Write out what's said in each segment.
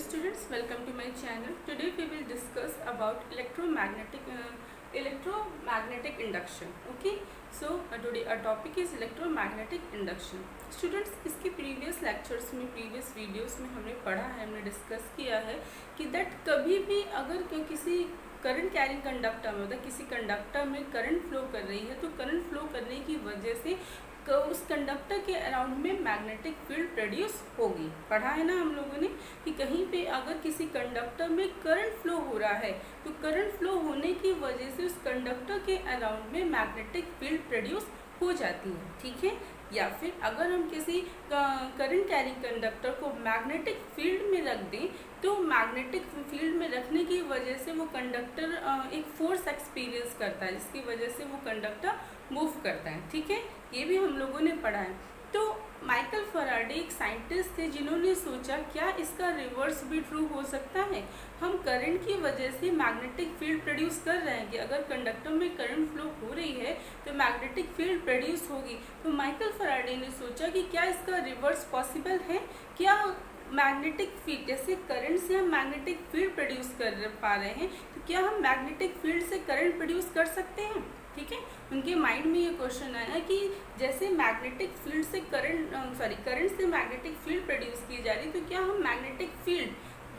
students, welcome to my channel. Today we will discuss about electromagnetic induction. Okay, so today our topic is electromagnetic induction. Students, इसके previous lectures में, previous videos में हमने पढ़ा है, हमने discuss किया है कि that कभी भी अगर किसी करंट कैरिंग कंडक्टर में, मतलब किसी कंडक्टर में करंट फ्लो कर रही है, तो करंट फ्लो करने की वजह से उस कंडक्टर के अराउंड में मैग्नेटिक फील्ड प्रोड्यूस होगी। पढ़ा है ना हम लोगों ने कि कहीं पे अगर किसी कंडक्टर में करंट फ्लो हो रहा है तो करंट फ्लो होने की वजह से उस कंडक्टर के अराउंड में मैग्नेटिक फील्ड प्रोड्यूस हो जाती है, ठीक है। या फिर अगर हम किसी करंट कैरिंग कंडक्टर को मैग्नेटिक फील्ड में रख दें तो मैग्नेटिक फील्ड में रखने की वजह से वो कंडक्टर एक फोर्स एक्सपीरियंस करता है, जिसकी वजह से वो कंडक्टर मूव करता है, ठीक है। ये भी हम लोगों ने पढ़ा है। तो माइकल फैराडे एक साइंटिस्ट थे जिन्होंने सोचा क्या इसका रिवर्स भी ट्रू हो सकता है। हम करंट की वजह से मैग्नेटिक फील्ड प्रोड्यूस कर रहे हैं कि अगर कंडक्टर में करंट फ्लो हो रही है तो मैग्नेटिक फील्ड प्रोड्यूस होगी। तो माइकल फैराडे ने सोचा कि क्या इसका रिवर्स पॉसिबल है, क्या मैग्नेटिक फील्ड, जैसे करंट से हम मैग्नेटिक फील्ड प्रोड्यूस कर पा रहे हैं तो क्या हम मैग्नेटिक फील्ड से करंट प्रोड्यूस कर सकते हैं, ठीक है। उनके माइंड में ये क्वेश्चन आया कि जैसे मैग्नेटिक फील्ड से करंट से मैग्नेटिक फील्ड प्रोड्यूस की जा रही, तो क्या हम मैग्नेटिक फील्ड,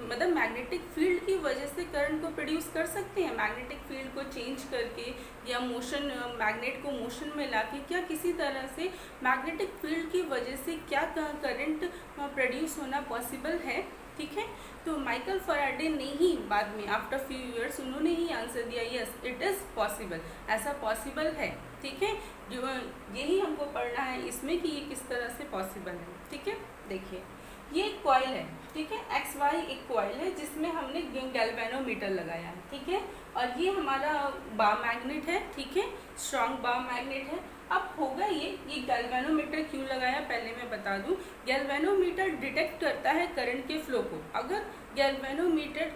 मतलब मैग्नेटिक फील्ड की वजह से करंट को प्रोड्यूस कर सकते हैं, मैग्नेटिक फील्ड को चेंज करके या मोशन, मैग्नेट को मोशन में लाके क्या किसी तरह से मैग्नेटिक फील्ड की वजह से क्या करंट प्रोड्यूस होना पॉसिबल है, ठीक है। तो माइकल फैराडे ने ही बाद में आफ्टर फ्यू ईयर्स उन्होंने ही आंसर दिया, यस इट इज़ पॉसिबल, ऐसा पॉसिबल है, ठीक है। जो यही हमको पढ़ना है इसमें कि ये किस तरह से पॉसिबल है, ठीक है। देखिए ये एक कॉइल है, ठीक है, XY एक कॉइल है जिसमें हमने गैल्वेनोमीटर लगाया है, ठीक है। और ये हमारा बार मैग्नेट है, ठीक है, स्ट्रॉन्ग बार मैग्नेट है। अब होगा ये गैल्वेनोमीटर क्यों लगाया पहले मैं बता दूं। गैल्वेनोमीटर डिटेक्ट करता है करंट के फ्लो को। अगर गैल्वेनोमीटर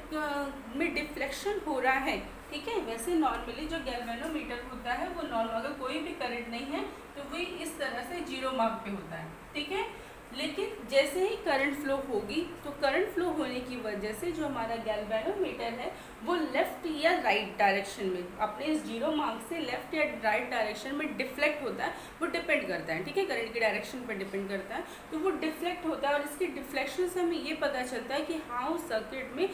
में डिफ्लेक्शन हो रहा है, ठीक है, वैसे नॉर्मली जो गैल्वेनोमीटर होता है वो नॉर्मल, अगर कोई भी करंट नहीं है तो वो इस तरह से 0 मार्क पे होता है, ठीक है। लेकिन जैसे ही करंट फ्लो होगी तो करंट फ्लो होने की वजह से जो हमारा गैल्वेनोमीटर है वो लेफ्ट या राइट डायरेक्शन में, अपने इस 0 मार्क से लेफ्ट या राइट डायरेक्शन में डिफ्लेक्ट होता है। वो डिपेंड करता है, ठीक है, करंट की डायरेक्शन पर डिपेंड करता है। तो वो डिफ्लेक्ट होता है और इसकी डिफ्लेक्शन से हमें ये पता चलता है कि हाँ उस सर्किट में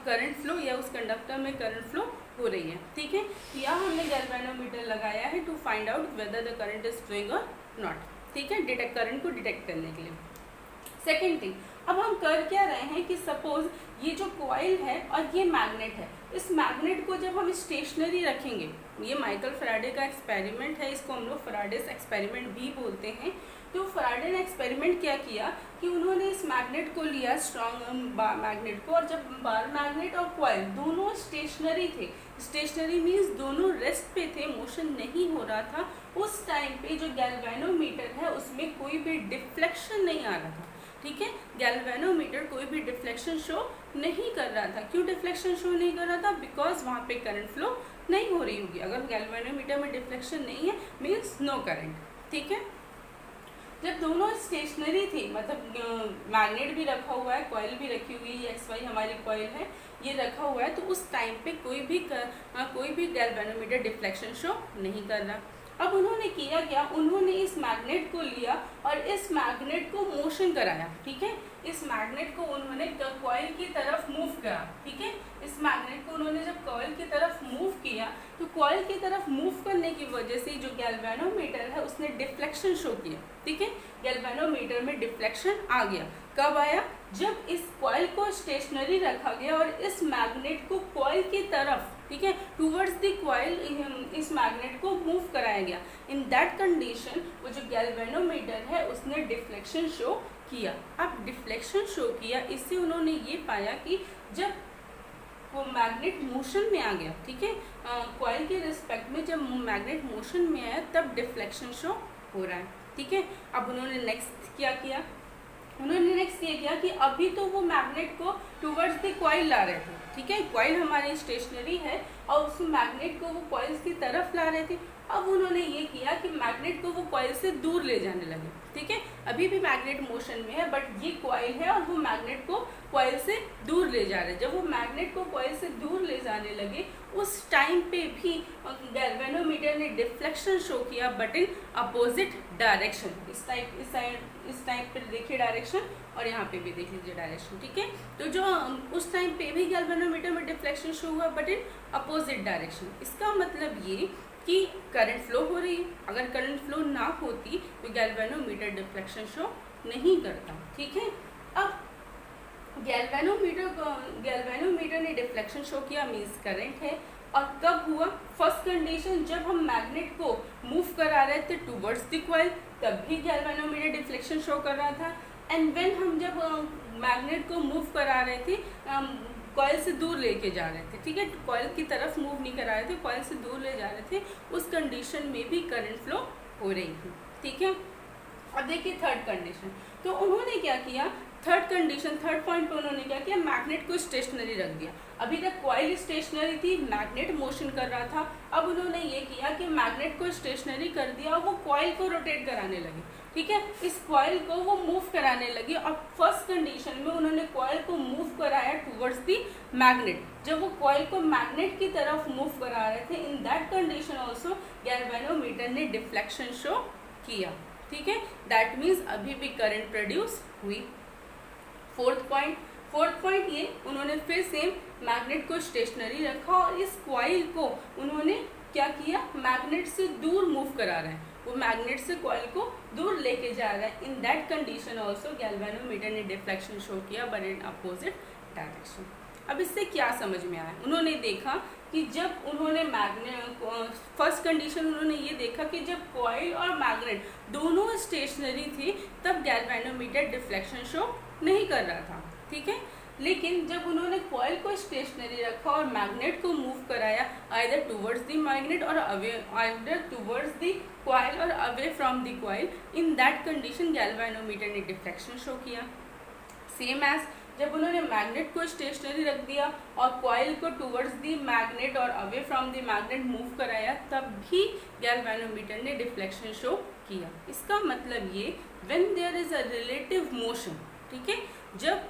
करंट फ्लो या उस कंडक्टर में करंट फ्लो हो रही है, ठीक है। यहाँ हमने गैल्वेनोमीटर लगाया है to find out whether the current is flowing और नॉट, ठीक है, करंट को डिटेक्ट करने के लिए। सेकेंड थिंग, अब हम कर क्या रहे हैं कि सपोज ये जो कॉइल है और ये मैग्नेट है, इस मैग्नेट को जब हम स्टेशनरी रखेंगे, ये माइकल फैराडे का एक्सपेरिमेंट है, इसको हम लोग फैराडेस एक्सपेरिमेंट भी बोलते हैं। तो फैराडे ने एक्सपेरिमेंट क्या किया कि उन्होंने इस मैग्नेट को लिया, स्ट्रॉन्ग बार मैग्नेट को, और जब बार मैग्नेट और कॉइल दोनों स्टेशनरी थे, स्टेशनरी मीन्स दोनों रेस्ट पे थे, मोशन नहीं हो रहा था, उस टाइम पे जो गैल्वेनोमीटर है उसमें कोई भी डिफ्लेक्शन नहीं आ रहा था, ठीक है। गैल्वेनोमीटर कोई भी डिफ्लेक्शन शो नहीं कर रहा था। क्यों डिफ्लेक्शन शो नहीं कर रहा था? बिकॉज वहाँ पे करंट फ्लो नहीं हो रही होगी। अगर गैल्वेनोमीटर में डिफ्लेक्शन नहीं है मीन्स नो करंट, ठीक है। जब दोनों स्टेशनरी थी, मतलब मैग्नेट भी रखा हुआ है, कॉइल भी रखी हुई है, XY हमारी कॉइल है, ये रखा हुआ है, तो उस टाइम पे कोई भी गैल्वेनोमीटर डिफ्लेक्शन शो नहीं कर रहा। अब उन्होंने किया क्या, उन्होंने इस मैग्नेट को लिया और इस मैग्नेट को मोशन कराया, ठीक है। इस मैग्नेट को उन्होंने कॉइल की तरफ मूव करा, ठीक है। इस मैग्नेट को उन्होंने जब कॉइल की तरफ मूव किया तो कॉइल की तरफ मूव करने की वजह से जो गैल्वेनोमीटर है उसने डिफ्लेक्शन शो किया, ठीक है। गैल्वेनोमीटर में डिफ्लेक्शन आ गया। कब आया? जब इस कॉइल को स्टेशनरी रखा गया और इस मैग्नेट को कॉइल की तरफ, ठीक है, टूवर्ड्स द कॉइल इस मैग्नेट को मूव कराया गया। इन दैट कंडीशन वो जो गैल्वेनोमीटर है उसने डिफ्लेक्शन शो किया। अब डिफ्लेक्शन शो किया, इससे उन्होंने ये पाया कि जब वो मैग्नेट मोशन में आ गया, ठीक है, कॉइल के रिस्पेक्ट में जब मैग्नेट मोशन में आया तब डिफ्लेक्शन शो हो रहा है, ठीक है। अब उन्होंने नेक्स्ट क्या किया, उन्होंने नेक्स्ट ये किया कि अभी तो वो मैग्नेट को टूवर्ड्स द कॉइल ला रहे थे, ठीक है, कॉइल हमारी स्टेशनरी है और उस मैग्नेट को वो कॉइल्स की तरफ ला रहे थे। अब उन्होंने ये किया कि मैग्नेट को वो कॉइल से दूर ले जाने लगे, ठीक है। अभी भी मैग्नेट मोशन में है बट ये कॉइल है और वो मैग्नेट को कॉइल से दूर ले जा रहे हैं। जब वो मैग्नेट को कॉइल से दूर ले जाने लगे उस टाइम पे भी गैल्वेनोमीटर ने डिफ्लेक्शन शो किया, बट इन अपोजिट डायरेक्शन। इस टाइप पे देखिए डायरेक्शन, और यहाँ पे भी देख लीजिए डायरेक्शन, ठीक है। तो जो उस टाइम पे भी गैल्वेनोमीटर में डिफ्लेक्शन शो हुआ, बट इन अपोजिट डायरेक्शन। इसका मतलब ये कि करंट फ्लो हो रही है। अगर करंट फ्लो ना होती तो गैल्वेनोमीटर डिफ्लेक्शन शो नहीं करता, ठीक है। अब गैल्वेनोमीटर ने डिफ्लेक्शन शो किया, मीन्स करंट है। और कब हुआ? फर्स्ट कंडीशन, जब हम मैग्नेट को मूव करा रहे थे टूवर्ड्स द कॉइल, तब भी गैल्वेनोमीटर डिफ्लेक्शन शो कर रहा था। एंड व्हेन हम जब मैग्नेट को मूव करा रहे थे, कॉइल से दूर लेके जा रहे थे, ठीक है, कॉइल की तरफ मूव नहीं करा रहे थे, कॉइल से दूर ले जा रहे थे, उस कंडीशन में भी करंट फ्लो हो रही थी, ठीक है। अब देखिए थर्ड कंडीशन, तो उन्होंने क्या किया, थर्ड पॉइंट पे उन्होंने क्या किया, मैग्नेट को स्टेशनरी रख दिया। अभी तक कॉइल स्टेशनरी थी, मैग्नेट मोशन कर रहा था। अब उन्होंने ये किया कि मैग्नेट को स्टेशनरी कर दिया और वो कॉइल को रोटेट कराने लगे, ठीक है। इस कॉइल को वो मूव कराने लगी और फर्स्ट कंडीशन में उन्होंने कॉइल को मूव कराया टुवर्ड्स दी मैग्नेट। जब वो कॉइल को मैग्नेट की तरफ मूव करा रहे थे, इन दैट कंडीशन ऑल्सो गैल्वेनोमीटर ने डिफ्लेक्शन शो किया, ठीक है। दैट मीन्स अभी भी करंट प्रोड्यूस हुई। फोर्थ पॉइंट ये, उन्होंने फिर सेम मैग्नेट को स्टेशनरी रखा और इस कॉइल को उन्होंने क्या किया, मैग्नेट से दूर मूव करा रहे हैं, वो मैग्नेट से कॉइल को दूर लेके जा रहा है। इन दैट कंडीशन ऑल्सो गैल्वेनोमीटर ने डिफ्लेक्शन शो किया, बट इन अपोजिट डायरेक्शन। अब इससे क्या समझ में आया, उन्होंने देखा कि जब उन्होंने फर्स्ट कंडीशन उन्होंने ये देखा कि जब कॉइल और मैग्नेट दोनों स्टेशनरी थे तब गैल्वेनोमीटर डिफ्लेक्शन शो नहीं कर रहा था, ठीक है। लेकिन जब उन्होंने कॉइल को स्टेशनरी रखा और मैग्नेट को मूव कराया आइदर टुवर्ड्स द मैग्नेट और away, either towards the coil और away from the coil, in that condition galvanometer ने डिफ्लेक्शन शो किया। सेम एज जब उन्होंने मैग्नेट को स्टेशनरी रख दिया और कॉइल को टुवर्ड्स द मैग्नेट और away from the magnet move कराया, तब भी गैल्वेनोमीटर ने डिफ्लेक्शन शो किया। इसका मतलब ये, when there is a relative motion, ठीक है, जब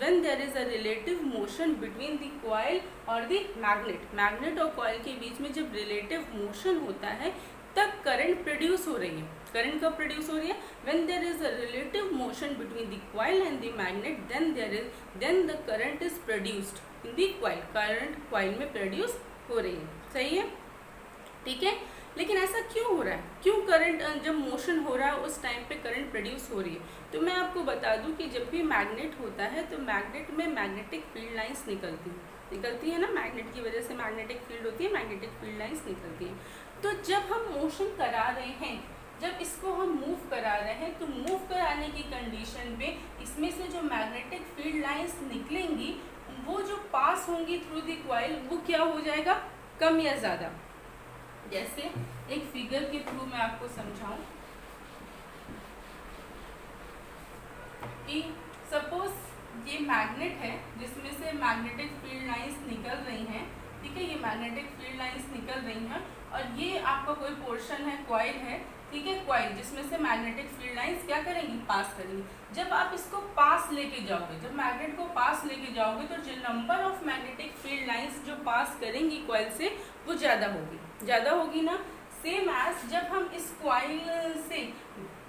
when there is a relative motion between the coil और the मैग्नेट और कॉइल के बीच में जब रिलेटिव मोशन होता है तब करंट प्रोड्यूस हो रही है। करंट कब प्रोड्यूस हो रही है? when there is a relative motion between the coil and the magnet, then the current is produced in the coil। Current coil में प्रोड्यूस हो रही है, सही है, ठीक है। लेकिन ऐसा क्यों हो रहा है, क्यों करंट जब मोशन हो रहा है उस टाइम पे करंट प्रोड्यूस हो रही है? तो मैं आपको बता दूं कि जब भी मैग्नेट होता है तो मैग्नेट में मैग्नेटिक फील्ड लाइंस निकलती है ना, मैग्नेट की वजह से मैग्नेटिक फील्ड होती है, मैग्नेटिक फील्ड लाइंस निकलती हैं। तो जब हम मोशन करा रहे हैं, जब इसको हम मूव करा रहे हैं, तो मूव कराने की कंडीशन पे इसमें से जो मैग्नेटिक फील्ड लाइंस निकलेंगी वो जो पास होंगी थ्रू द कॉइल, वो क्या हो जाएगा, कम या ज़्यादा। जैसे एक फिगर के थ्रू मैं आपको समझाऊं कि सपोज ये मैग्नेट है जिसमें से मैग्नेटिक फील्ड लाइंस निकल रही हैं, ठीक है, ये मैग्नेटिक फील्ड लाइंस निकल रही हैं और ये आपका कोई पोर्शन है, कॉइल है, ठीक है, कॉइल जिसमें से मैग्नेटिक फील्ड लाइंस क्या करेंगी, पास करेंगी। जब आप इसको पास लेके जाओगे, जब मैग्नेट को पास लेके जाओगे तो जो number of magnetic field lines जो पास करेंगी कॉइल से वो ज़्यादा होगी ना। सेम एज जब हम इस कॉइल से,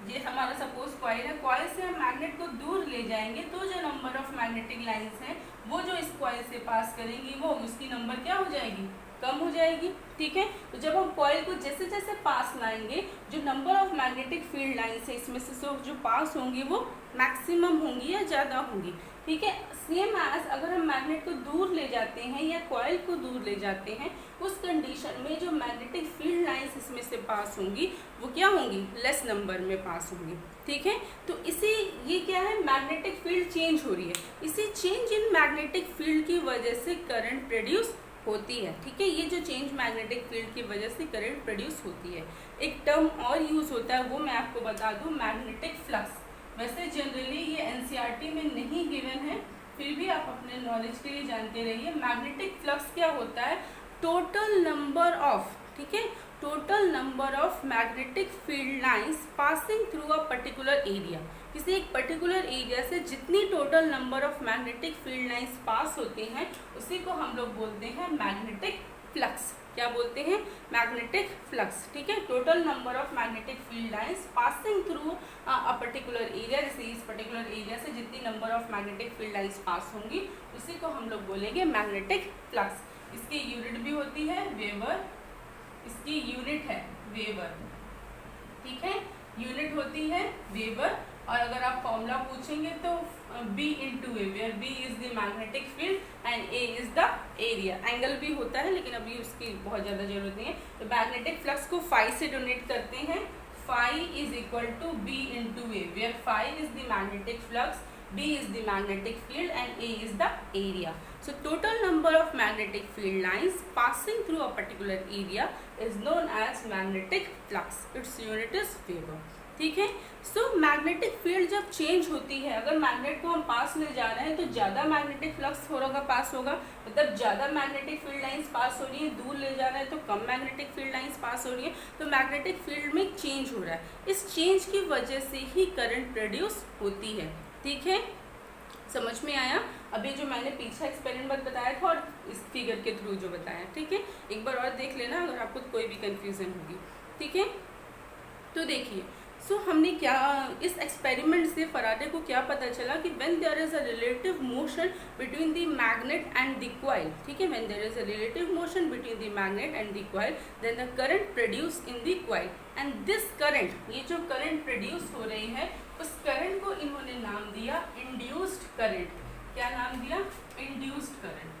ये हमारा सपोज कॉइल है, कॉइल से हम मैग्नेट को दूर ले जाएंगे तो जो नंबर ऑफ मैग्नेटिक लाइंस हैं वो जो इस कॉइल से पास करेंगी वो उसकी नंबर क्या हो जाएगी, कम हो जाएगी, ठीक है। तो जब हम कॉइल को जैसे जैसे पास लाएंगे, जो number of magnetic field lines है इसमें से जो पास होंगी वो मैक्सिमम होंगी या ज़्यादा होंगी, ठीक है। सेम एज अगर हम मैग्नेट को दूर ले जाते हैं या कॉइल को दूर ले जाते हैं, उस कंडीशन में जो मैग्नेटिक फील्ड लाइंस इसमें से पास होंगी वो क्या होंगी, लेस नंबर में पास होंगी, ठीक है। तो इसी ये क्या है, मैग्नेटिक फील्ड चेंज हो रही है, इसी चेंज इन मैग्नेटिक फील्ड की वजह से करंट प्रोड्यूस होती है, ठीक है। ये जो चेंज मैग्नेटिक फील्ड की वजह से करंट प्रोड्यूस होती है। एक टर्म और यूज होता है, वो मैं आपको बता दूं, मैग्नेटिक फ्लक्स। वैसे जनरली ये एनसीईआरटी में नहीं गिवन है, फिर भी आप अपने नॉलेज के लिए जानते रहिए। मैग्नेटिक फ्लक्स क्या होता है, टोटल नंबर ऑफ, ठीक है, total number of magnetic field lines passing through a particular area. किसी एक पर्टिकुलर एरिया से जितनी total number of magnetic field lines pass होती हैं उसी को हम लोग बोलते हैं मैग्नेटिक फ्लक्स। क्या बोलते हैं? Magnetic flux. ठीक है, total number of magnetic field lines passing through a particular area, जैसे इस पर्टिकुलर एरिया से जितनी number of magnetic field lines pass होंगी उसी को हम लोग बोलेंगे मैग्नेटिक फ्लक्स। इसकी यूनिट भी होती है वेबर, इसकी यूनिट है वेबर। ठीक है, यूनिट होती है वेबर। और अगर आप फॉर्मूला पूछेंगे तो B into A, where B is the magnetic field and A is the area. Angle भी होता है लेकिन अभी उसकी बहुत ज़्यादा जरूरत नहीं है। तो मैग्नेटिक फ्लक्स को फाई से डोनेट करते हैं। Phi is equal to B into A, where phi is the magnetic flux, B is the magnetic field and A is the area. So total number of magnetic field lines passing through a particular area is known as magnetic flux. Its unit is Weber. ठीक है, so magnetic field जब change होती है, अगर magnet को हम पास ले जा रहे हैं तो ज़्यादा मैग्नेटिक फ्लक्स होगा, पास होगा, मतलब ज़्यादा मैग्नेटिक फील्ड लाइंस पास हो रही है। दूर ले जा रहे हैं तो कम मैग्नेटिक फील्ड लाइंस पास हो रही है। तो मैग्नेटिक फील्ड में चेंज हो रहा है, इस चेंज की वजह से ही करंट प्रोड्यूस होती है। ठीक है, समझ में आया? अभी जो मैंने पीछे एक्सपेरिमेंट बताया था और इस फिगर के थ्रू जो बताया, ठीक है, एक बार और देख लेना अगर आपको कोई भी कंफ्यूजन होगी। ठीक है, तो देखिए, सो हमने क्या इस एक्सपेरिमेंट से फराडे को क्या पता चला कि when there is a relative motion between the magnet and the coil, ठीक है, when there is a relative motion between the magnet and the coil, then the current produce in the coil and this current, ये जो current produce हो रही है उस current को इन्होंने नाम दिया इंड्यूस्ड करंट। क्या नाम दिया? Induced current,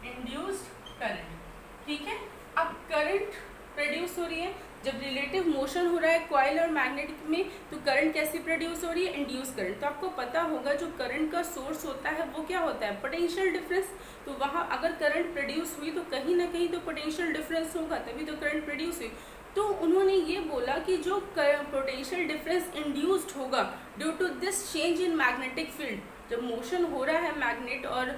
induced current. ठीक है, अब करंट प्रोड्यूस हो रही है, जब रिलेटिव मोशन हो रहा है कॉइल और मैग्नेट में तो करंट कैसे प्रोड्यूस हो रही है? Induce current. तो आपको पता होगा जो करंट का सोर्स होता है वो क्या होता है? Potential difference. तो वहाँ अगर करंट प्रोड्यूस हुई तो कहीं ना कहीं तो पोटेंशियल डिफरेंस होगा, तभी तो करंट प्रोड्यूस हुई। तो उन्होंने ये बोला कि जो पोटेंशियल डिफरेंस इंड्यूस्ड होगा due to this change in magnetic field, जब मोशन हो रहा है मैग्नेट और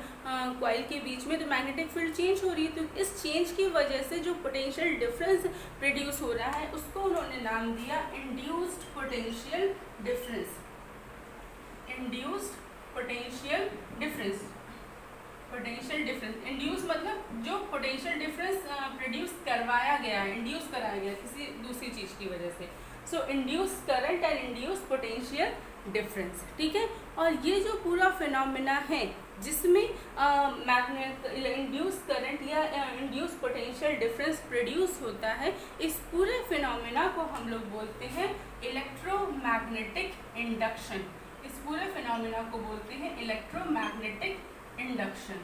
कॉइल के बीच में तो मैग्नेटिक फील्ड चेंज हो रही है, तो इस चेंज की वजह से जो पोटेंशियल डिफरेंस प्रोड्यूस हो रहा है उसको उन्होंने नाम दिया induced potential difference. Induced potential difference, potential difference, induce मतलब जो पोटेंशियल डिफरेंस प्रोड्यूस करवाया गया है, इंड्यूस कराया गया किसी दूसरी चीज़ की वजह से। So induce current and induce potential difference. ठीक है, और ये जो पूरा फिनोमेना है जिसमें इंड्यूस करंट या इंड्यूस पोटेंशियल डिफरेंस प्रोड्यूस होता है, इस पूरे फिनोमेना को हम लोग बोलते हैं इलेक्ट्रोमैग्नेटिक इंडक्शन। इस पूरे फिनोमेना को बोलते हैं इलेक्ट्रोमैग्नेटिक इंडक्शन।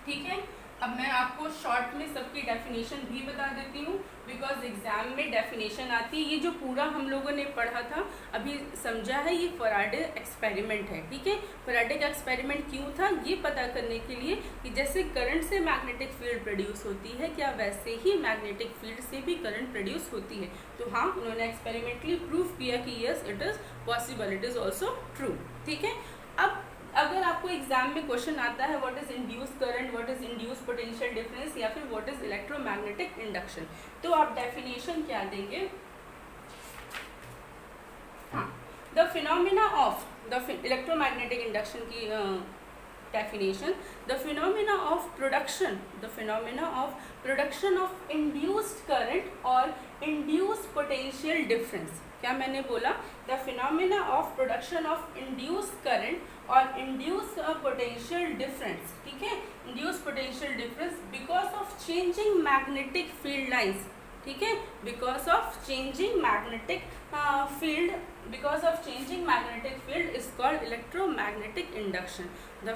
ठीक है, अब मैं आपको शॉर्ट में सबकी डेफिनेशन भी बता देती हूँ बिकॉज एग्जाम में डेफिनेशन आती है। ये जो पूरा हम लोगों ने पढ़ा था अभी समझा है, ये फराडे एक्सपेरिमेंट है। ठीक है, फराडे का एक्सपेरिमेंट क्यों था ये पता करने के लिए कि जैसे करंट से मैग्नेटिक फील्ड प्रोड्यूस होती है, क्या वैसे ही मैग्नेटिक फील्ड से भी करंट प्रोड्यूस होती है। तो हाँ, उन्होंने एक्सपेरिमेंटली प्रूव किया कि yes it is possible, it is also true. ठीक है, अब अगर आपको एग्जाम में क्वेश्चन आता है what is induce current, what is induce potential difference या फिर व्हाट इज इलेक्ट्रोमैग्नेटिक इंडक्शन, तो आप डेफिनेशन क्या देंगे? हाँ, the phenomena of the electromagnetic induction की definition, the phenomena of production of induced current और इंड्यूस्ड पोटेंशियल डिफरेंस। क्या मैंने बोला? The phenomena of production of induced current और इंड्यूस पोटेंशियल डिफरेंस। ठीक है, induce potential difference because of changing magnetic field lines. ठीक है, because of changing magnetic field, because of changing magnetic field is called electromagnetic induction. The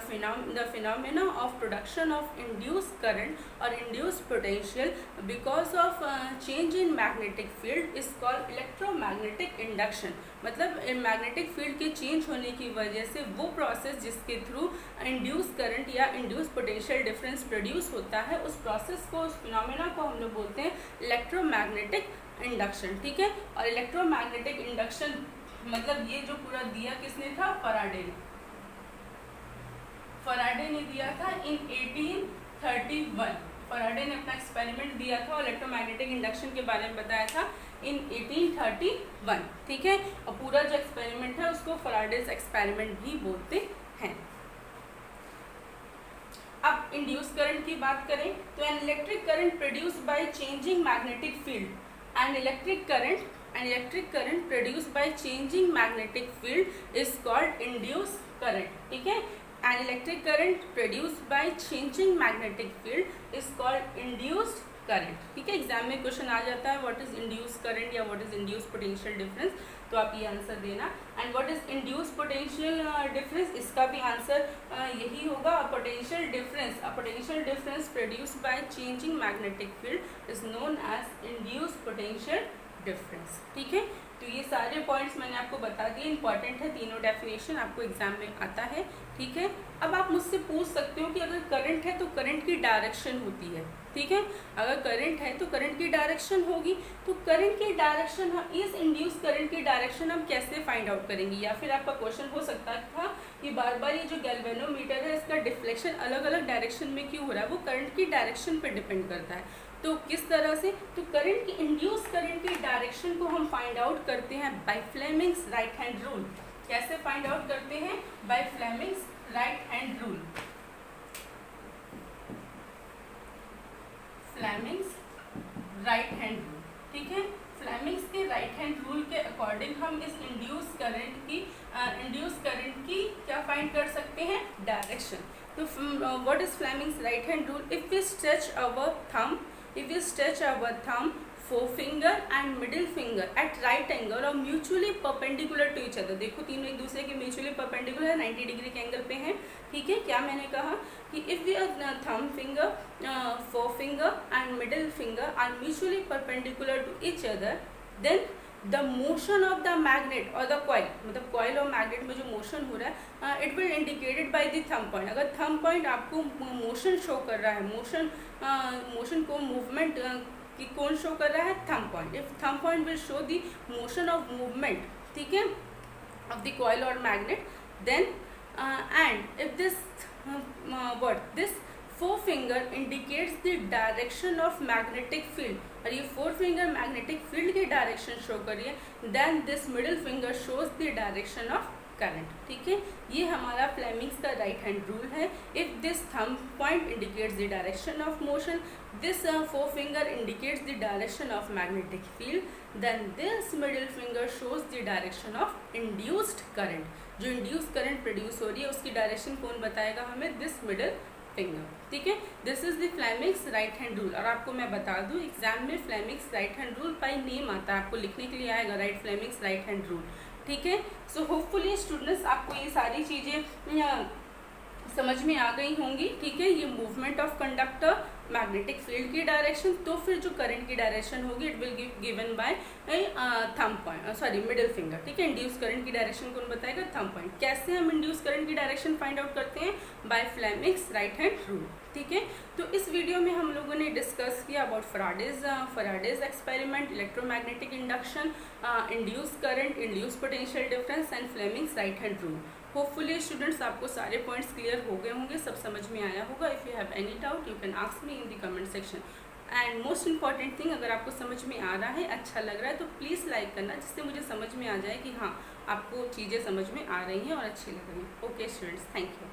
phenomena of production of induced current or induced potential because of change in magnetic field is called electromagnetic induction। मतलब magnetic field के change होने की वजह से वो process जिसके through induce current या induce potential difference produce होता है, उस प्रोसेस को, उस फिनोमेना को हम लोग बोलते हैं इलेक्ट्रोमैग्नेटिक इंडक्शन। ठीक है, और इलेक्ट्रोमैग्नेटिक इंडक्शन मतलब ये जो पूरा दिया किसने था? फराडे ने। फराडे ने दिया था इन 1831। फैराडे ने अपना एक्सपेरिमेंट दिया था और इलेक्ट्रोमैग्नेटिक इंडक्शन के बारे में बताया था इन 1831, ठीक है। और पूरा जो एक्सपेरिमेंट है उसको फैराडेज एक्सपेरिमेंट भी बोलते हैं। अब इंड्यूस करंट की बात करें तो an electric current produced by changing magnetic field, an electric current produced by changing magnetic field is called induce current, ठीक है। An electric current produced by changing magnetic field is called induced current, ठीक है। Exam में question आ जाता है what is induce current या what is induce potential difference, तो आप ये आंसर देना। And what is induce potential difference, इसका भी आंसर यही होगा। Potential difference produced by changing magnetic field is known as induce potential difference, ठीक है। तो ये सारे पॉइंट्स मैंने आपको बता दिए, इंपॉर्टेंट है, तीनों डेफिनेशन आपको एग्जाम में आता है, ठीक है। अब आप मुझसे पूछ सकते हो कि अगर करंट है तो करंट की डायरेक्शन होती है, ठीक है। अगर करंट है तो करंट की डायरेक्शन होगी, तो करंट की डायरेक्शन हम इस इंड्यूस करंट की डायरेक्शन हम कैसे फाइंड आउट करेंगे। या फिर आपका क्वेश्चन हो सकता था कि बार बार ये जो गैल्वेनोमीटर है इसका डिफ्लेक्शन अलग अलग डायरेक्शन में क्यों हो रहा है, वो करंट की डायरेक्शन पर डिपेंड करता है। तो किस तरह से, तो करंट की इंड्यूस करंट की डायरेक्शन को हम फाइंड आउट करते हैं by Fleming's right hand rule. कैसे फाइंड आउट करते हैं, by Fleming's right hand rule. Fleming's right hand rule, ठीक है। फ्लेमिंग्स के राइट हैंड रूल के अकॉर्डिंग हम इस इंड्यूस करंट की क्या फाइंड कर सकते हैं, डायरेक्शन। तो what is Fleming's right hand rule, if we stretch our thumb, forefinger and middle finger at right angle और mutually perpendicular to each other, देखो तीनों एक दूसरे के म्यूचुअली परपेंडिकुलर 90 डिग्री के एंगल पे हैं, ठीक है। क्या मैंने कहा कि if we thumb finger, forefinger and middle finger are mutually perpendicular to each other, then the motion of the magnet or the coil, मतलब कॉइल और मैग्नेट में जो मोशन हो रहा है, it will indicated by the thumb point. अगर thumb point आपको motion show कर रहा है, मोशन को मूवमेंट की कौन शो कर रहा है, thumb point. If thumb point will show the motion of movement, ठीक है, ऑफ द कॉइल और magnet, then and if this forefinger indicates the direction of magnetic field, और ये forefinger magnetic field की direction show कर रही है, then this middle finger shows the direction of current, ठीक है। ये हमारा फ्लेमिंग्स का राइट हैंड रूल है। if this thumb point indicates the direction of motion, this forefinger indicates the direction of magnetic field, then this middle finger shows the direction of induced current। जो induced current produce हो रही है उसकी direction कौन बताएगा हमें, this middle finger, ठीक है। This is the Fleming's right hand rule. और आपको मैं बता दूं एग्जाम में Fleming's right hand rule by name आता है, आपको लिखने के लिए आएगा right Fleming's right hand rule, ठीक है। सो होपफुली स्टूडेंट्स आपको ये सारी चीज़ें समझ में आ गई होंगी, ठीक है। ये movement of conductor, magnetic field की डायरेक्शन, तो फिर जो करंट की डायरेक्शन होगी it will given by thumb point, sorry middle finger, ठीक है। इंड्यूस करंट की डायरेक्शन कौन बताएगा, थंब पॉइंट। कैसे हम इंड्यूस करंट की डायरेक्शन फाइंड आउट करते हैं, by Fleming's right hand rule, ठीक है। तो इस वीडियो में हम लोगों ने डिस्कस किया about Faraday's experiment, electromagnetic induction, induce current, induce potential difference and Fleming's right hand rule. Hopefully students आपको सारे पॉइंट्स क्लियर हो गए होंगे, सब समझ में आया होगा। If you have any doubt you can ask me in the comment section. And most important thing, अगर आपको समझ में आ रहा है, अच्छा लग रहा है, तो प्लीज़ लाइक करना, जिससे मुझे समझ में आ जाए कि हाँ आपको चीज़ें समझ में आ रही हैं और अच्छी लग रही हैं। Okay students, thank you.